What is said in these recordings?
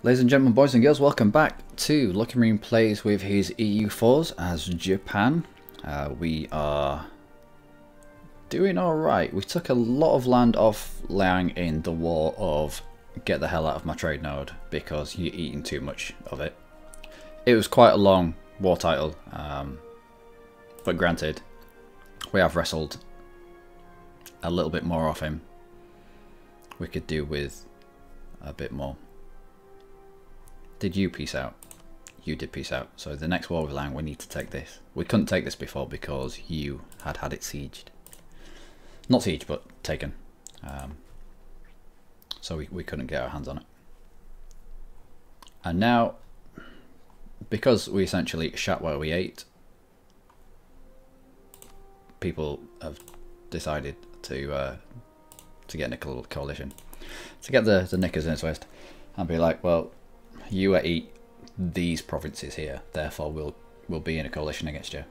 Ladies and gentlemen, boys and girls, welcome back to Lucky Marine Plays with his EU4s as Japan. We are doing alright. We took a lot of land off Liang in the war of get the hell out of my trade node because you're eating too much of it. It was quite a long war title, but granted, we have wrestled a little bit more off him. We could do with a bit more. Did you peace out? You did peace out. So the next war with Liang, we need to take this. We couldn't take this before because you had it sieged. Not sieged, but taken. So we couldn't get our hands on it. And now, because we essentially shat where we ate, people have decided to get a little coalition. To get the knickers in its waist and be like, well, you eat these provinces here, therefore we'll be in a coalition against you.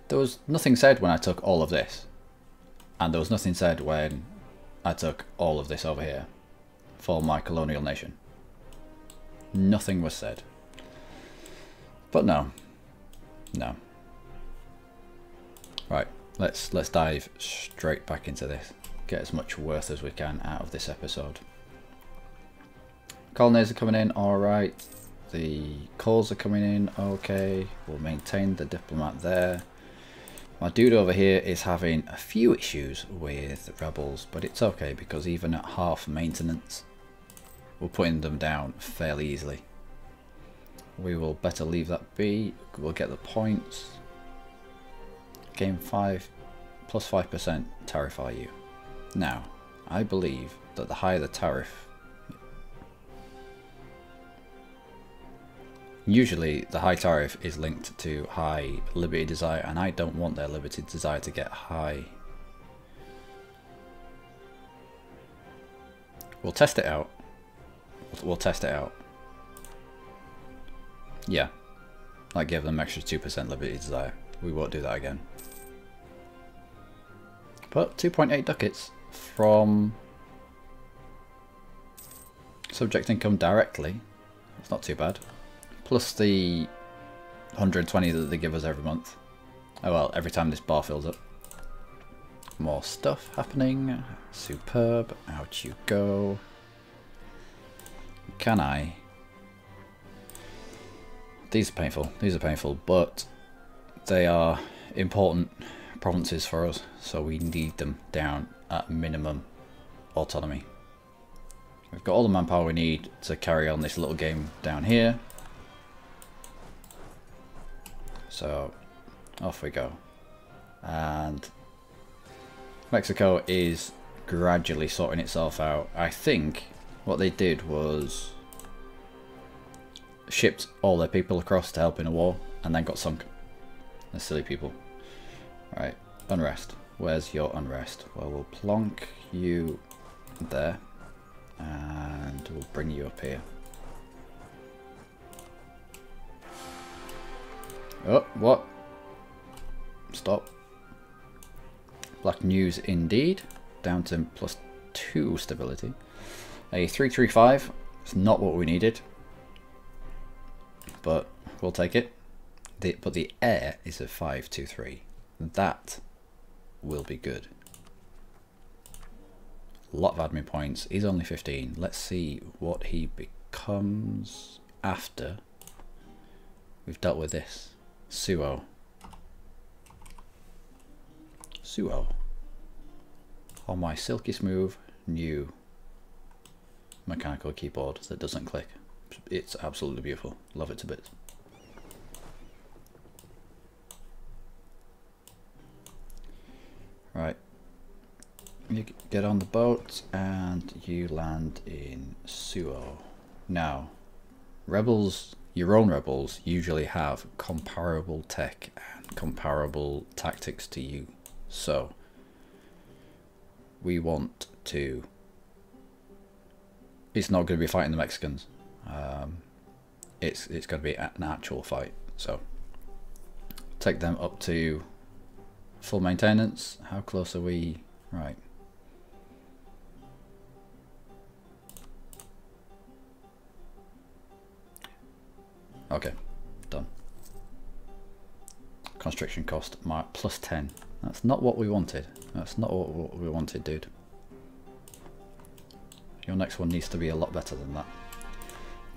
There was nothing said when I took all of this, and there was nothing said when I took all of this over here for my colonial nation. Nothing was said. But no. Right, let's dive straight back into this. Get as much worth as we can out of this episode. Colonies are coming in alright, the calls are coming in okay, we'll maintain the diplomat there. My dude over here is having a few issues with the rebels, but it's okay because even at half maintenance, we're putting them down fairly easily. We will better leave that be, we'll get the points. Gain 5 plus 5% tariff RU. Now, I believe that the higher the tariff, usually the high tariff is linked to high liberty desire, and I don't want their liberty desire to get high. We'll test it out. We'll test it out. Yeah, like give them extra 2% liberty desire. We won't do that again. But 2.8 ducats from subject income directly. It's not too bad. Plus the 120 that they give us every month. Oh well, every time this bar fills up. More stuff happening. Superb. Out you go. Can I? These are painful, but they are important provinces for us, so we need them down at minimum autonomy. We've got all the manpower we need to carry on this little game down here. So off we go. And Mexico is gradually sorting itself out. I think what they did was shipped all their people across to help in a war and then got sunk. They're silly people. Right, unrest. Where's your unrest? Well, we'll plonk you there and we'll bring you up here. Oh, what? Stop. Black news indeed. Down to +2 stability. A 335 is not what we needed, but we'll take it. But the air is a 523. That will be good. A lot of admin points. He's only 15. Let's see what he becomes after we've dealt with this. Suo. On my silky smooth new mechanical keyboard that doesn't click. It's absolutely beautiful. Love it to bits. Right. You get on the boat and you land in Suo. Now, rebels, your own rebels usually have comparable tech and comparable tactics to you, so we want to, it's not going to be fighting the Mexicans, it's going to be an actual fight, so take them up to full maintenance. How close are we? Right. Okay, done. Construction cost plus 10. That's not what we wanted. That's not what we wanted, dude. Your next one needs to be a lot better than that.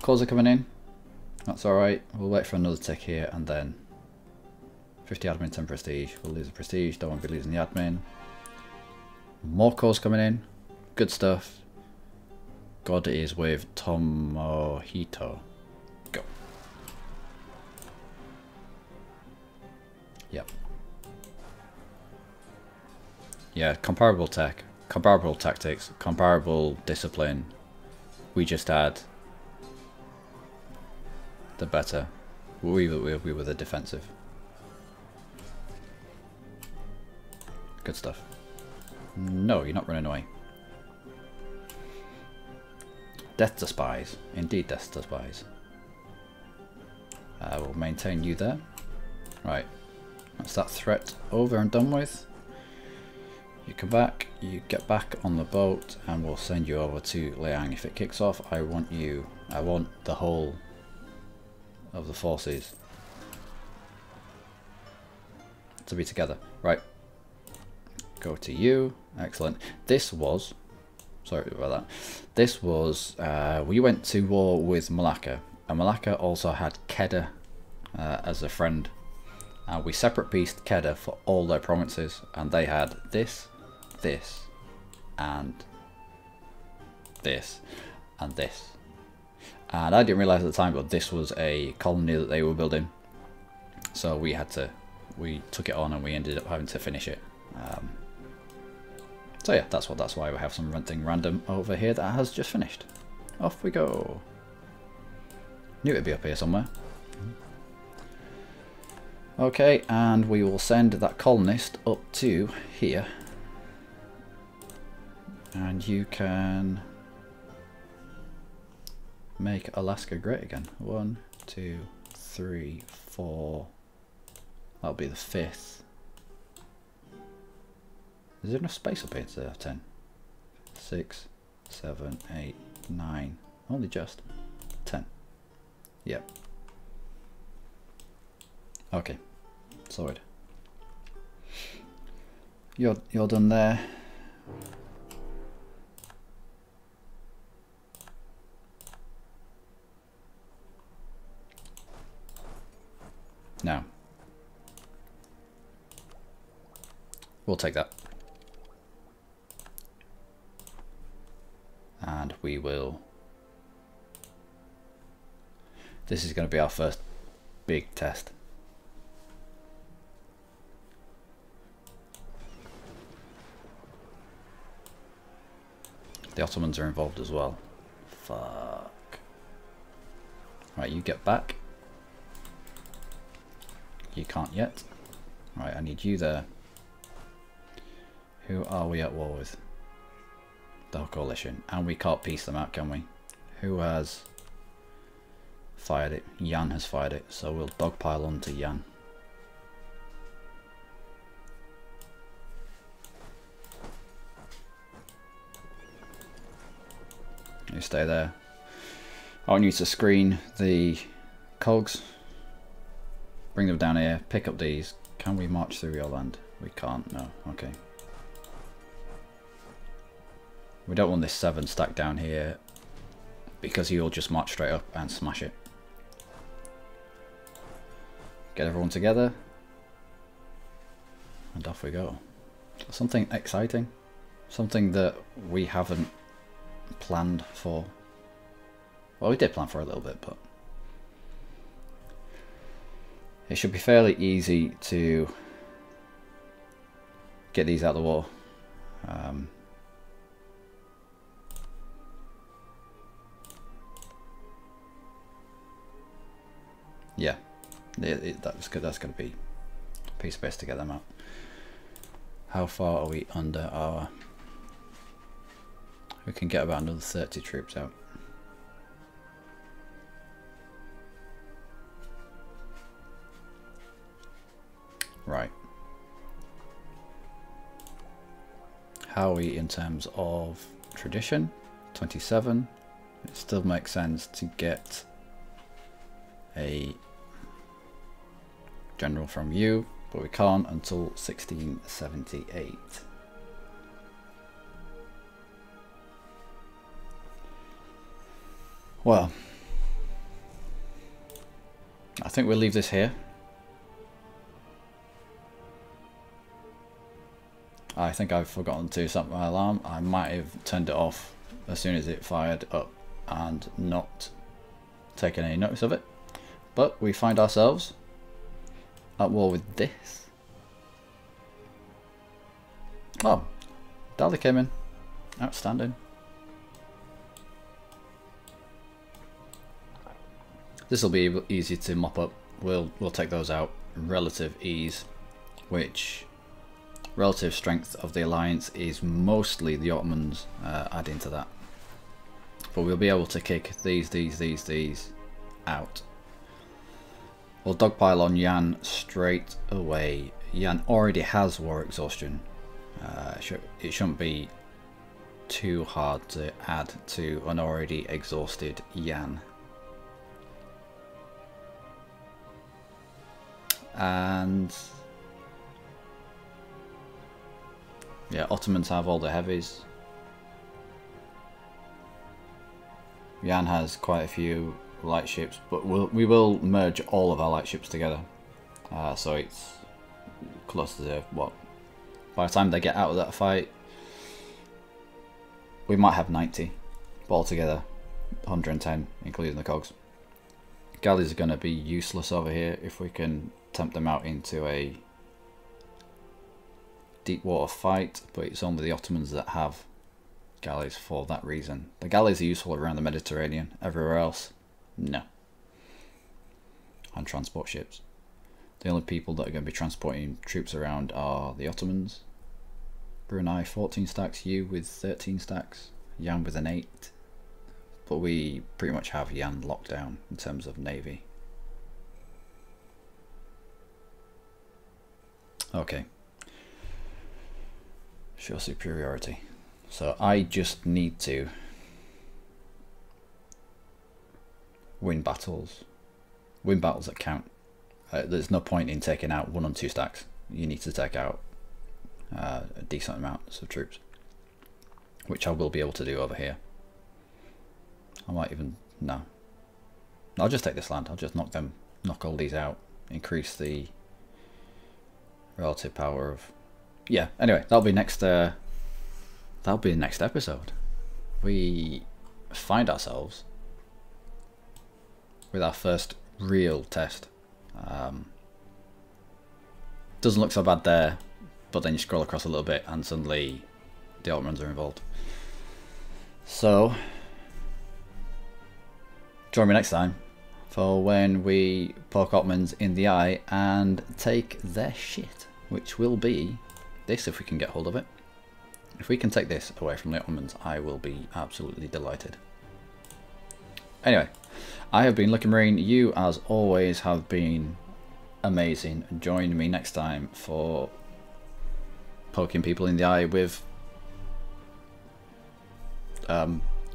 Calls are coming in. That's alright. We'll wait for another tick here and then 50 admin, 10 prestige. We'll lose the prestige. Don't want to be losing the admin. More calls coming in. Good stuff. God is with Tomohito. Go. Yep. Yeah, comparable tech, comparable tactics, comparable discipline. We just had the better. We were the defensive. Good stuff. No, you're not running away. Death to spies. Indeed, death to spies. We'll maintain you there. Right. That's that threat over and done with. You come back, you get back on the boat, and we'll send you over to Liang. If it kicks off, I want the whole of the forces to be together. Right. Go to you. Excellent. This was, sorry about that. This was, we went to war with Malacca, and Malacca also had Kedah as a friend. We separate pieced Kedah for all their provinces, and they had this, this, and this, and this. And I didn't realise at the time, but this was a colony that they were building. So we took it on and we ended up having to finish it. So yeah, that's why we have something random over here that has just finished. Off we go. Knew it'd be up here somewhere. Okay, and we will send that colonist up to here. And you can make Alaska great again. 1, 2, 3, 4. That'll be the 5th. Is there enough space up here to have 10? 6, 7, 8, 9. Only just 10. Yep. Okay. Sorted. You're done there. Now, we'll take that. And we will... This is going to be our first big test. The Ottomans are involved as well. Fuck. Right, you get back. You can't yet. Right, I need you there. Who are we at war with? The coalition. And we can't piece them out, can we? Who has fired it? Yan has fired it, so we'll dogpile onto Yan. You stay there. I want you to screen the cogs. Bring them down here. Pick up these. Can we march through your land? We can't. No. Okay. We don't want this 7 stacked down here because he'll just march straight up and smash it. Get everyone together. And off we go. Something exciting. Something that we haven't planned for. Well, we did plan for a little bit, but it should be fairly easy to get these out of the war. Yeah, that's good. That's going to be a piece of best to get them out. How far are we under our... We can get about another 30 troops out. Right. How are we in terms of tradition? 27. It still makes sense to get a general from you, but we can't until 1678. Well, I think we'll leave this here. I think I've forgotten to set my alarm. I might have turned it off as soon as it fired up and not taken any notice of it. But we find ourselves at war with this. Oh, Dali came in. Outstanding. This will be easy to mop up. We'll take those out. Relative ease, which relative strength of the alliance is mostly the Ottomans adding to that. But we'll be able to kick these out. We'll dogpile on Yan straight away. Yan already has war exhaustion. It shouldn't be too hard to add to an already exhausted Yan. And yeah, Ottomans have all the heavies. Yan has quite a few light ships, but we will merge all of our light ships together. So it's close to what? By the time they get out of that fight, we might have 90, but altogether 110, including the cogs. Galleys are going to be useless over here if we can tempt them out into a deep water fight, but it's only the Ottomans that have galleys for that reason. The galleys are useful around the Mediterranean, everywhere else, no. And transport ships. The only people that are going to be transporting troops around are the Ottomans. Brunei 14 stacks, you with 13 stacks, Yan with an 8. But we pretty much have Yan locked down in terms of navy. Okay. Show superiority. So I just need to win battles. Win battles that count. There's no point in taking out 1 and 2 stacks. You need to take out a decent amount of troops, which I will be able to do over here. I might even, no. I'll just take this land. I'll just knock all these out. Increase the relative power of, yeah. Anyway, that'll be next. That'll be the next episode. We find ourselves with our first real test. Doesn't look so bad there, but then you scroll across a little bit and suddenly the Ottomans are involved. So join me next time for when we poke Ottomans in the eye and take their shit, which will be this if we can get hold of it. If we can take this away from the Ottomans, I will be absolutely delighted. Anyway, I have been Lucky Marine. You, as always, have been amazing. Join me next time for poking people in the eye with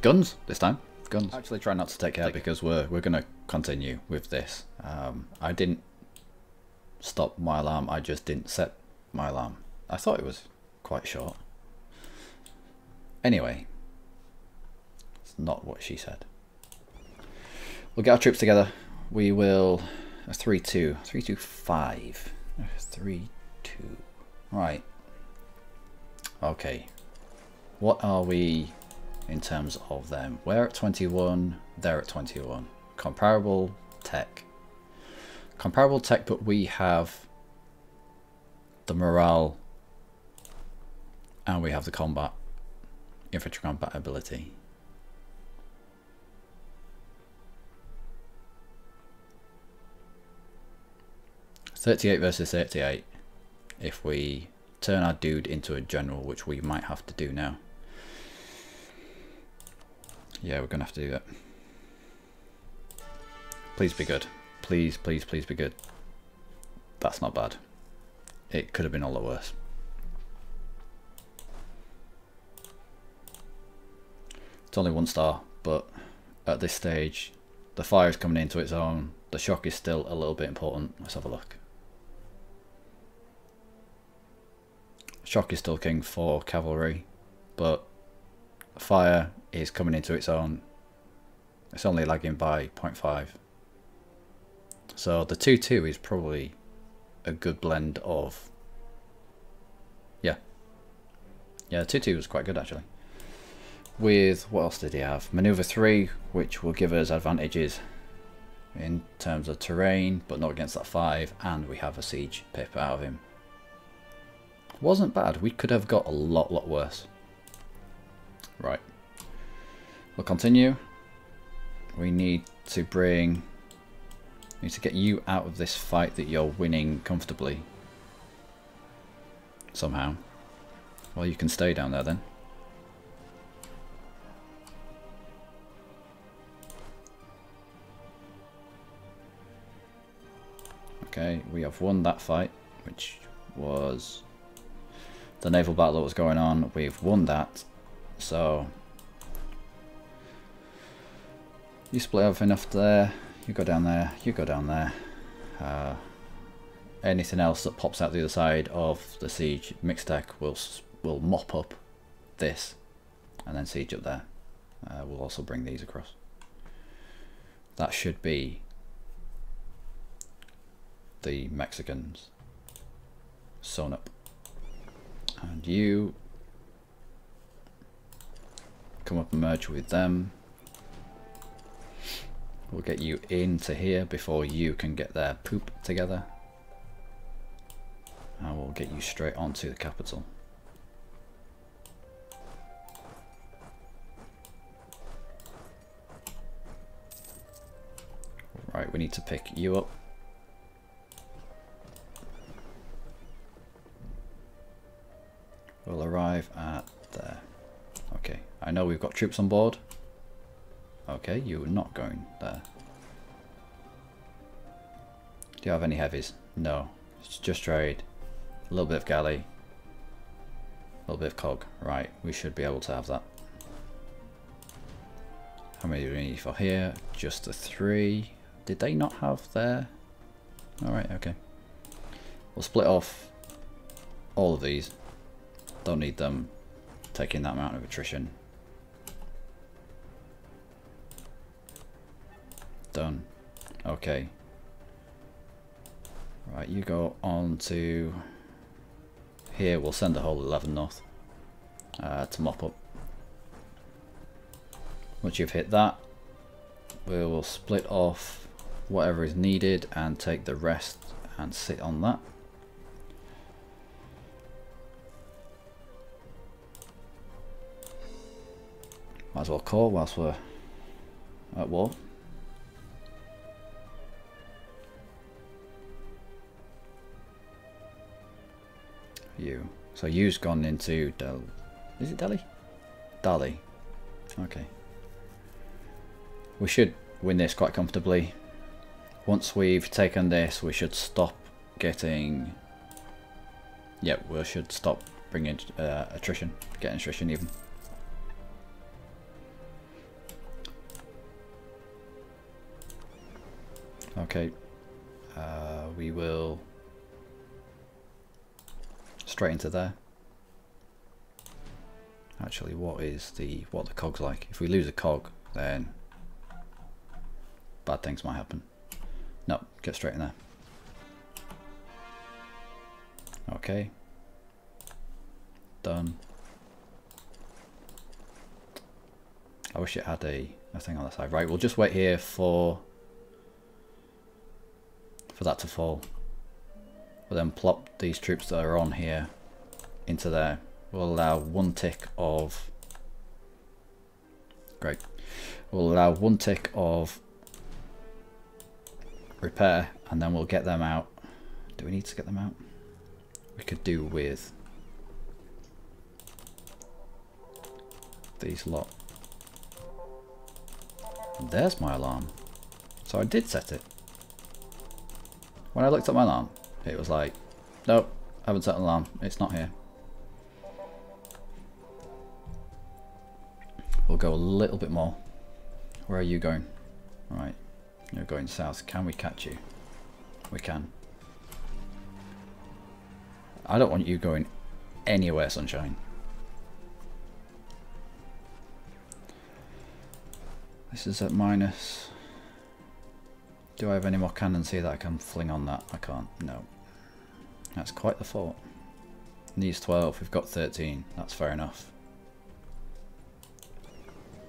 guns this time. Guns. Actually try not to take care because we're going to continue with this. I didn't stop my alarm, I just didn't set my alarm. I thought it was quite short. Anyway, it's not what she said. We'll get our troops together. We will 3-2, 3-2-5, 3-2. Right. Okay. What are we in terms of them? We're at 21. They're at 21. Comparable tech. Comparable tech, but we have the morale and we have the combat, infantry combat ability. .38 versus 38 if we turn our dude into a general, which we might have to do now. Yeah, we're gonna have to do that. Please be good. Please, please, please be good. That's not bad. It could have been a lot worse. It's only 1 star, but at this stage the fire is coming into its own. the shock is still a little bit important. Let's have a look. Shock is still king for cavalry, but fire is coming into its own. It's only lagging by 0.5. So the 2-2 is probably a good blend of... Yeah, 2-2 was quite good actually. With, what else did he have? Maneuver 3, which will give us advantages in terms of terrain, but not against that 5, and we have a siege pip out of him. Wasn't bad. We could have got a lot worse. Right. We'll continue. We need to get you out of this fight that you're winning comfortably. Somehow. Well, you can stay down there then. Okay, we have won that fight, which was the naval battle that was going on. We've won that, so you split everything off there, you go down there, you go down there. Anything else that pops out the other side of the siege mixed deck will mop up this and then siege up there. We'll also bring these across. That should be the Mexicans sewn up. And you come up and merge with them. We'll get you into here before you can get their poop together. And we'll get you straight onto the capital. Right, we need to pick you up. We'll arrive at there. Okay, I know we've got troops on board. Okay, you're not going there. Do you have any heavies? No, it's just trade. A little bit of galley. A little bit of cog. Right, we should be able to have that. How many do we need for here? Just the 3. Did they not have there? Alright, okay. We'll split off all of these. Don't need them taking that amount of attrition. Done. Okay. Right, you go on to here. We'll send the whole 11 north to mop up. Once you've hit that, we will split off whatever is needed and take the rest and sit on that. Might as well call whilst we're at war. You. So you's gone into is it Delhi? Delhi. Okay. We should win this quite comfortably. Once we've taken this, we should stop getting... Yeah, we should stop bringing attrition. Getting attrition even. Okay, we will straight into there. Actually, what the cog's like? If we lose a cog, then bad things might happen. No, get straight in there. Okay, done. I wish it had a thing on the side. Right, we'll just wait here for that to fall. We'll then plop these troops that are on here into there. We'll allow 1 tick of... Great. We'll allow 1 tick of repair, and then we'll get them out. Do we need to get them out? We could do with these lot. And there's my alarm. So I did set it. When I looked at my alarm, it was like, nope, I haven't set an alarm, it's not here. We'll go a little bit more. Where are you going? Right, You're going south. Can we catch you? We can. I don't want you going anywhere, sunshine. This is at minus. Do I have any more cannons here that I can fling on that? I can't. No. That's quite the fort. Needs 12. We've got 13. That's fair enough.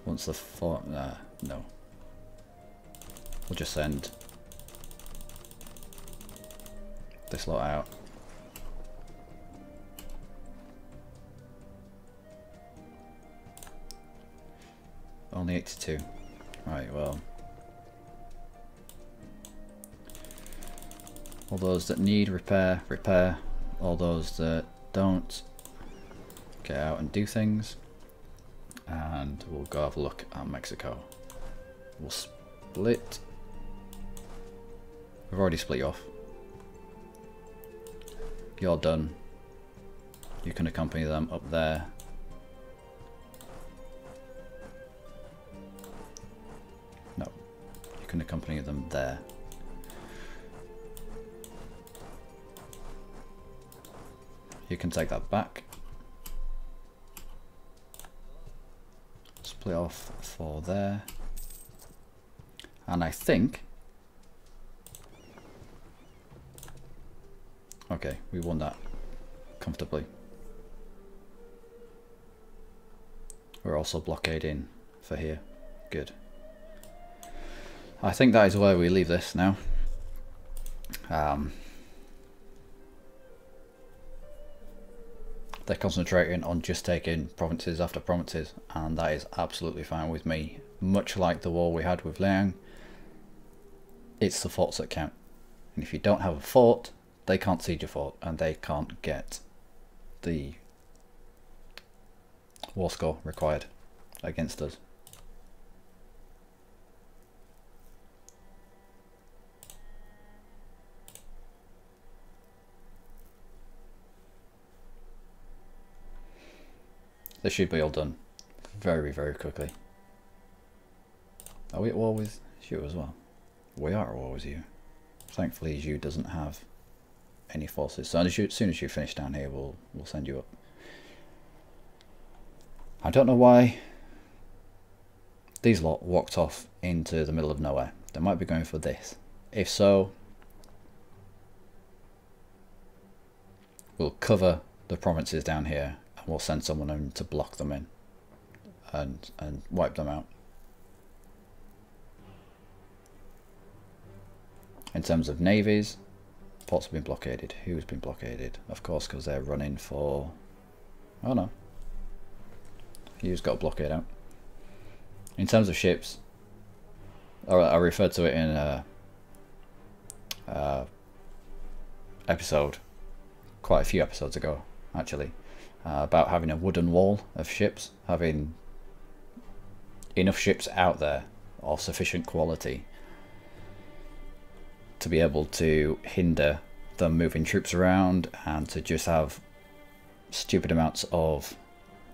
Once the fort... no. We'll just send this lot out. Only 82. Right, well. All those that need repair, repair. All those that don't, get out and do things. And we'll go have a look at Mexico. We'll split. We've already split you off. You're done. You can accompany them up there. No, you can accompany them there. You can take that back. Split off for there. And I think... okay, we won that comfortably. We're also blockading for here. Good. I think that is where we leave this now. They're concentrating on just taking provinces after provinces, and that is absolutely fine with me. Much like the war we had with Liang, it's the forts that count. And if you don't have a fort, they can't siege a fort, and they can't get the war score required against us. This should be all done very, very quickly. Are we at war with you as well? We are at war with you. Thankfully, you doesn't have any forces. So as soon as you finish down here, we'll send you up. I don't know why these lot walked off into the middle of nowhere. They might be going for this. If so, we'll cover the provinces down here. We'll send someone in to block them in and wipe them out. In terms of navies, ports have been blockaded. Who's been blockaded? Of course, because they're running for... oh no. You've got a blockade out. In terms of ships, I referred to it in a episode, quite a few episodes ago, actually. About having a wooden wall of ships, having enough ships out there of sufficient quality to be able to hinder them moving troops around and to just have stupid amounts of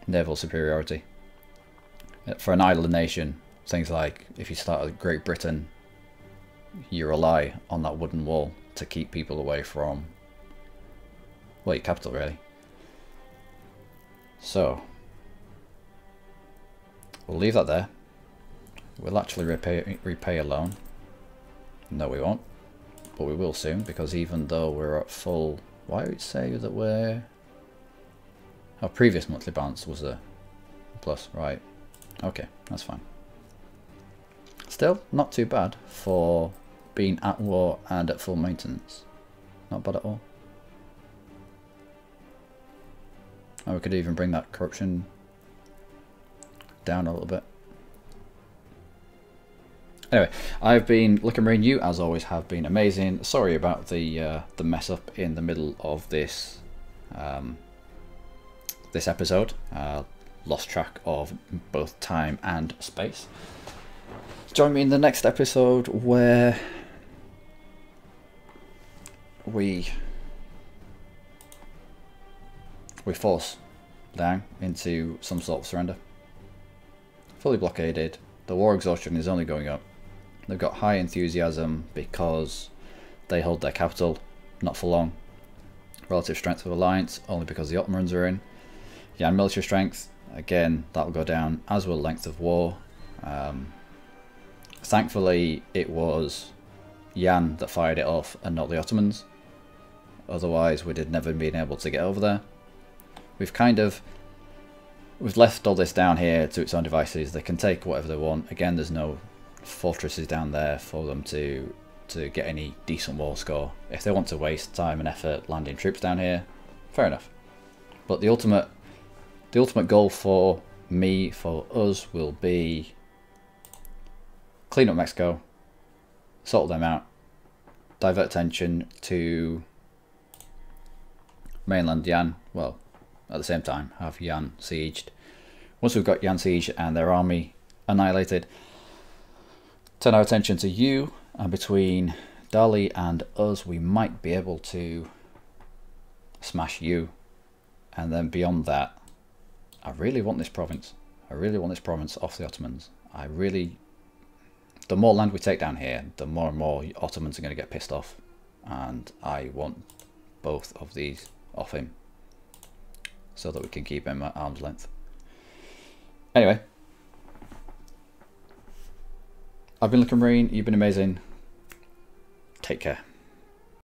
naval superiority. For an island nation, things like if you start with Great Britain, you rely on that wooden wall to keep people away from, well, your capital really. So, we'll leave that there. We'll actually repay a loan. No, we won't. But we will soon, because even though we're at full... why would it say that we're... our previous monthly balance was a plus, right. Okay, that's fine. Still, not too bad for being at war and at full maintenance. Not bad at all. And we could even bring that corruption down a little bit. Anyway, I've been Looking Marine. You, as always, have been amazing. Sorry about the mess up in the middle of this this episode. Lost track of both time and space. Join me in the next episode where we force Liang into some sort of surrender. Fully blockaded. The war exhaustion is only going up. They've got high enthusiasm because they hold their capital, not for long. Relative strength of alliance, only because the Ottomans are in. Yan military strength, again, that will go down, as will length of war. Thankfully, it was Yan that fired it off and not the Ottomans. Otherwise, we'd have never been able to get over there. We've left all this down here to its own devices. They can take whatever they want. Again, there's no fortresses down there for them to get any decent war score. If they want to waste time and effort landing troops down here, fair enough. But the ultimate goal for me, for us, will be clean up Mexico, sort them out, divert attention to mainland Yan. Well, at the same time, have Yan sieged. Once we've got Yan sieged and their army annihilated, turn our attention to you, and between Dali and us, we might be able to smash you. And then beyond that, I really want this province. I really want this province off the Ottomans. The more land we take down here, the more and more Ottomans are going to get pissed off. And I want both of these off him, so that we can keep him at arm's length. Anyway, I've been Lucky Marine, you've been amazing. Take care.